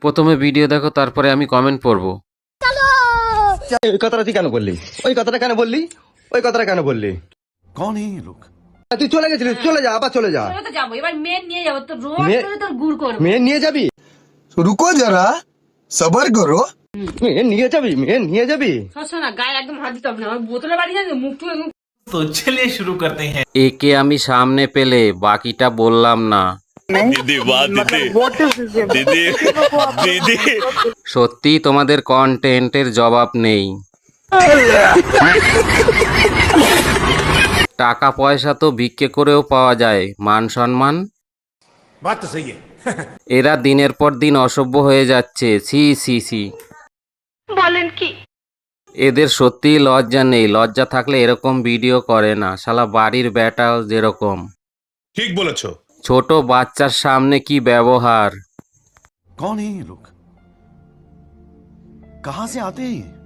প্রথমে ভিডিও দেখো, তারপরে আমি কমেন্ট পড়বো। ওই কথাটা তুই কেন বললি? ওই কথাটা কেন বললি? ওই কথাটা কেন বললি? कौन है ये लोग? তুই চলে গেছিলিস, চলে যা, আবার চলে যা। চলে তো যাবো, এবার মেয়ে নিয়ে যাবো তো, রোজ মেয়ে- করে তোর গুড় করবো। মেয়ে নিয়ে যাবি? रुको जरा सबर करो। মেয়ে নিয়ে যাবি? মেয়ে নিয়ে যাবি? শোনো না, গায়ে একদম হাত দিতে হবে না, আমার বোতলে বাড়ি যাবে, মুখ টুয়ে মুখ। तो चलिए शुरू करते हैं। একে আমি সামনে পেলে বাকিটা বললাম না। दीदी वाह दीदी दीदी दीदी সত্যি তোমাদের কন্টেন্টের জবাব নেই। টাকা পয়সা তো ভিক্ষে করেও পাওয়া যায়, মান সম্মান? बात तो सही है। এরা দিনের পর দিন অসভ্য হয়ে যাচ্ছে, ছি ছি ছি। বলেন কি? এদের সত্যিই লজ্জা নেই, লজ্জা থাকলে এরকম ভিডিও করে না। শালা বাড়ির বেটাও যেরকম, ठीक बोलेছো। ছোট বাচ্চার সামনে কি ব্যবহার। कौन है ये लोग? कहाँ से आते हैं ये?